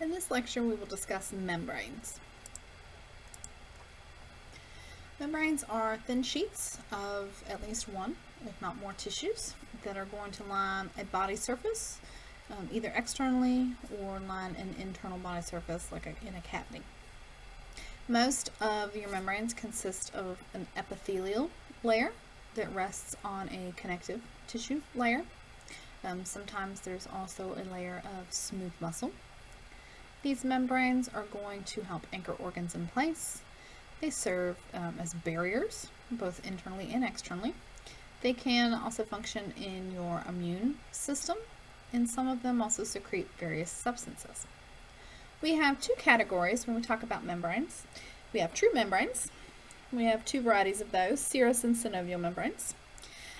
In this lecture, we will discuss membranes. Membranes are thin sheets of at least one, if not more, tissues that are going to line a body surface, either externally or line an internal body surface like in a cavity. Most of your membranes consist of an epithelial layer that rests on a connective tissue layer. Sometimes there's also a layer of smooth muscle. These membranes are going to help anchor organs in place. They serve as barriers, both internally and externally. They can also function in your immune system, and some of them also secrete various substances. We have two categories when we talk about membranes. We have true membranes. We have two varieties of those, serous and synovial membranes.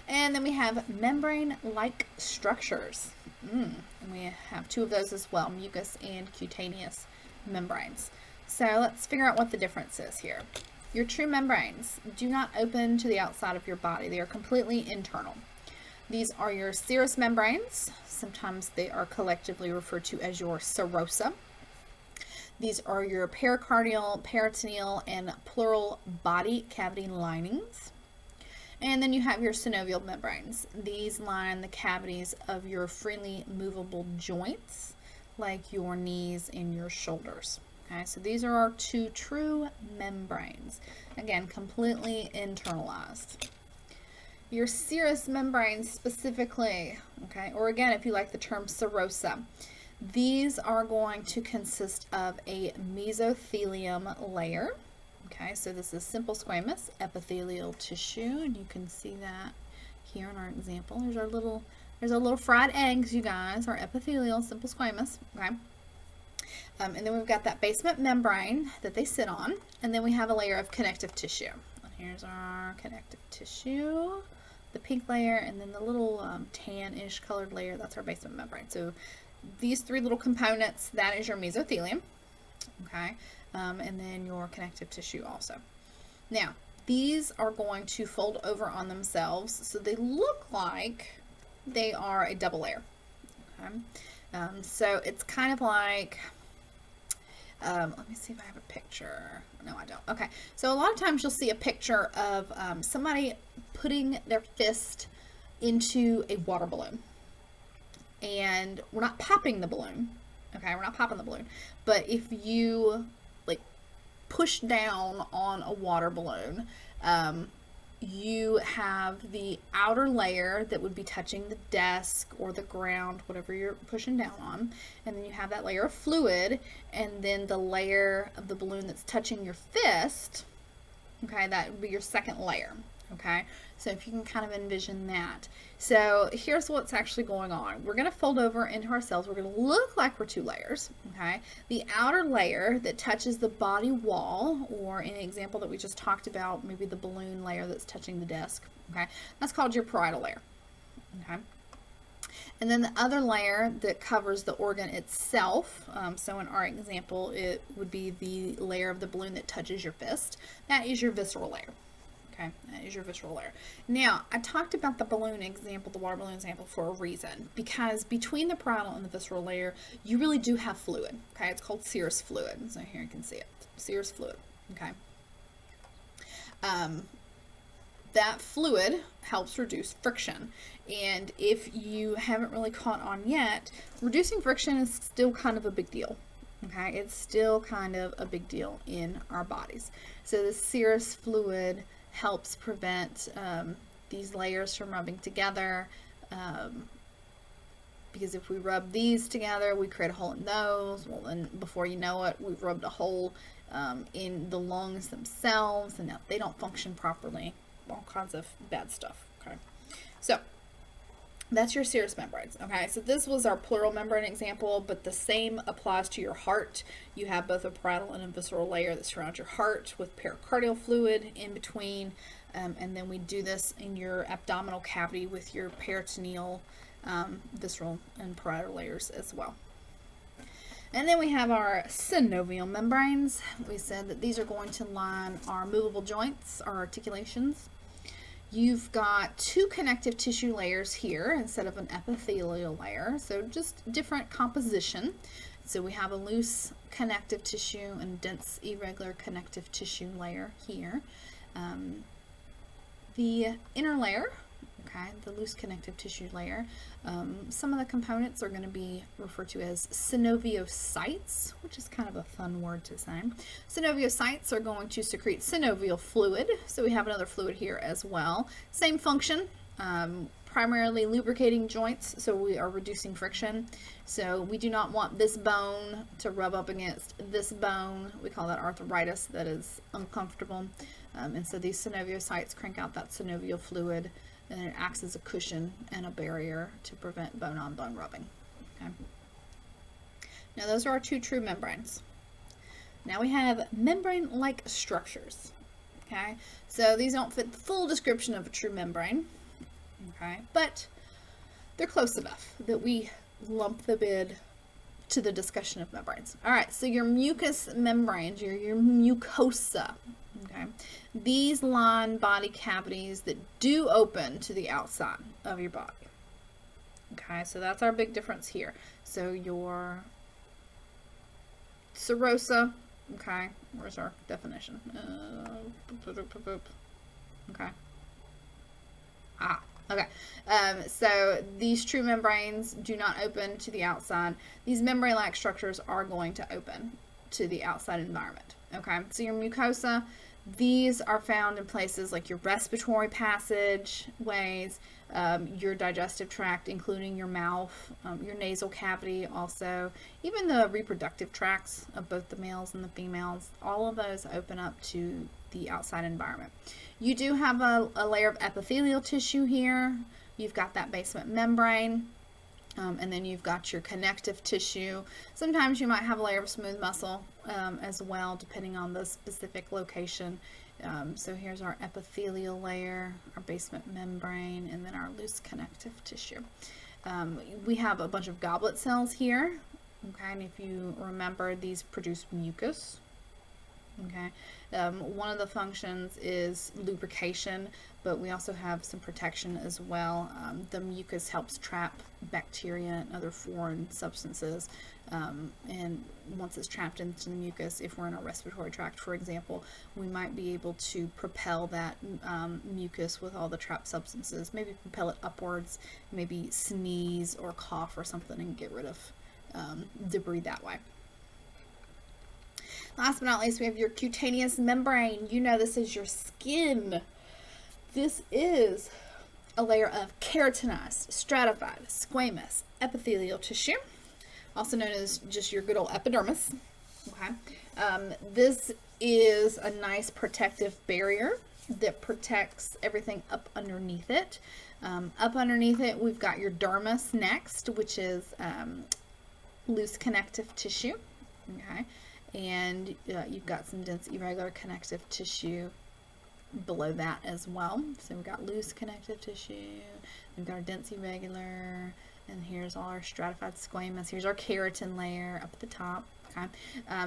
And then we have membrane-like structures. And we have two of those as well, mucous and cutaneous membranes. So let's figure out what the difference is here. Your true membranes do not open to the outside of your body. They are completely internal. These are your serous membranes. Sometimes they are collectively referred to as your serosa. These are your pericardial, peritoneal, and pleural body cavity linings. And then you have your synovial membranes. These line the cavities of your freely movable joints, like your knees and your shoulders. Okay, so these are our two true membranes. Again, completely internalized. Your serous membranes specifically, okay, or again, if you like the term serosa, these are going to consist of a mesothelium layer. Okay, so this is simple squamous epithelial tissue, and you can see that here in our example. There's our little fried eggs, you guys, our epithelial, simple squamous. Okay, and then we've got that basement membrane that they sit on, and then we have a layer of connective tissue. And here's our connective tissue, the pink layer, and then the little tan-ish colored layer. That's our basement membrane. So these three little components, that is your mesothelium. Okay. And then your connective tissue also. Now, these are going to fold over on themselves, so they look like they are a double layer. Okay? So it's kind of like, let me see if I have a picture. No, I don't. Okay, so a lot of times you'll see a picture of somebody putting their fist into a water balloon. And we're not popping the balloon. Okay, we're not popping the balloon. But if you push down on a water balloon, you have the outer layer that would be touching the desk or the ground, whatever you're pushing down on, and then you have that layer of fluid, and then the layer of the balloon that's touching your fist, okay, that would be your second layer. Okay, so if you can kind of envision that. So here's what's actually going on. We're going to fold over into ourselves. We're going to look like we're two layers. Okay, the outer layer that touches the body wall, or in an example that we just talked about, maybe the balloon layer that's touching the desk. Okay, that's called your parietal layer. Okay, and then the other layer that covers the organ itself, so in our example, it would be the layer of the balloon that touches your fist. That is your visceral layer. Okay, that is your visceral layer. Now, I talked about the balloon example, the water balloon example, for a reason, because between the parietal and the visceral layer, you really do have fluid. Okay, it's called serous fluid. So here you can see it, serous fluid. Okay, that fluid helps reduce friction, and if you haven't really caught on yet, reducing friction is still kind of a big deal. Okay, it's still kind of a big deal in our bodies. So the serous fluid helps prevent these layers from rubbing together, because if we rub these together, we create a hole in those. Well, then before you know it, we've rubbed a hole in the lungs themselves, and now they don't function properly. All kinds of bad stuff. Okay, so that's your serous membranes. Okay, so this was our pleural membrane example, but the same applies to your heart. You have both a parietal and a visceral layer that surrounds your heart with pericardial fluid in between, and then we do this in your abdominal cavity with your peritoneal, visceral, and parietal layers as well. And then we have our synovial membranes. We said that these are going to line our movable joints, our articulations. You've got two connective tissue layers here instead of an epithelial layer, so just different composition. So we have a loose connective tissue and dense irregular connective tissue layer here. The inner layer, okay, the loose connective tissue layer, some of the components are going to be referred to as synoviocytes, which is kind of a fun word to say. Synoviocytes are going to secrete synovial fluid, so we have another fluid here as well. Same function, primarily lubricating joints, so we are reducing friction. So we do not want this bone to rub up against this bone. We call that arthritis, that is uncomfortable. And so these synoviocytes crank out that synovial fluid, and it acts as a cushion and a barrier to prevent bone-on-bone rubbing. Okay. Now those are our two true membranes. Now we have membrane-like structures. Okay, so these don't fit the full description of a true membrane. Okay, but they're close enough that we lump them in to the discussion of membranes. All right, so your mucous membranes, your mucosa. Okay, these line body cavities that do open to the outside of your body. Okay, so that's our big difference here. So your serosa, okay, where's our definition? Okay. Okay. So these true membranes do not open to the outside. These membrane-like structures are going to open to the outside environment. Okay, so your mucosa, these are found in places like your respiratory passageways, your digestive tract, including your mouth, your nasal cavity also, even the reproductive tracts of both the males and the females. All of those open up to the outside environment. You do have a layer of epithelial tissue here. You've got that basement membrane. And then you've got your connective tissue. Sometimes you might have a layer of smooth muscle as well, depending on the specific location. So here's our epithelial layer, our basement membrane, and then our loose connective tissue. We have a bunch of goblet cells here. Okay, and if you remember, these produce mucus. Okay, one of the functions is lubrication, but we also have some protection as well. The mucus helps trap bacteria and other foreign substances, and once it's trapped into the mucus, if we're in our respiratory tract, for example, we might be able to propel that mucus with all the trapped substances, maybe propel it upwards, maybe sneeze or cough or something and get rid of debris that way. Last but not least, we have your cutaneous membrane. You know, this is your skin. This is a layer of keratinized, stratified, squamous epithelial tissue, also known as just your good old epidermis. Okay, this is a nice protective barrier that protects everything up underneath it. Up underneath it, we've got your dermis next, which is loose connective tissue. Okay. And you've got some dense irregular connective tissue below that as well. So we've got loose connective tissue, we've got our dense irregular, and here's all our stratified squamous. Here's our keratin layer up at the top. Okay,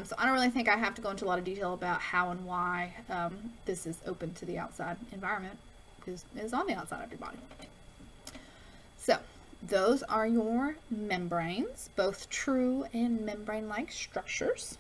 so I don't really think I have to go into a lot of detail about how and why this is open to the outside environment, because it is on the outside of your body. So those are your membranes, both true and membrane-like structures.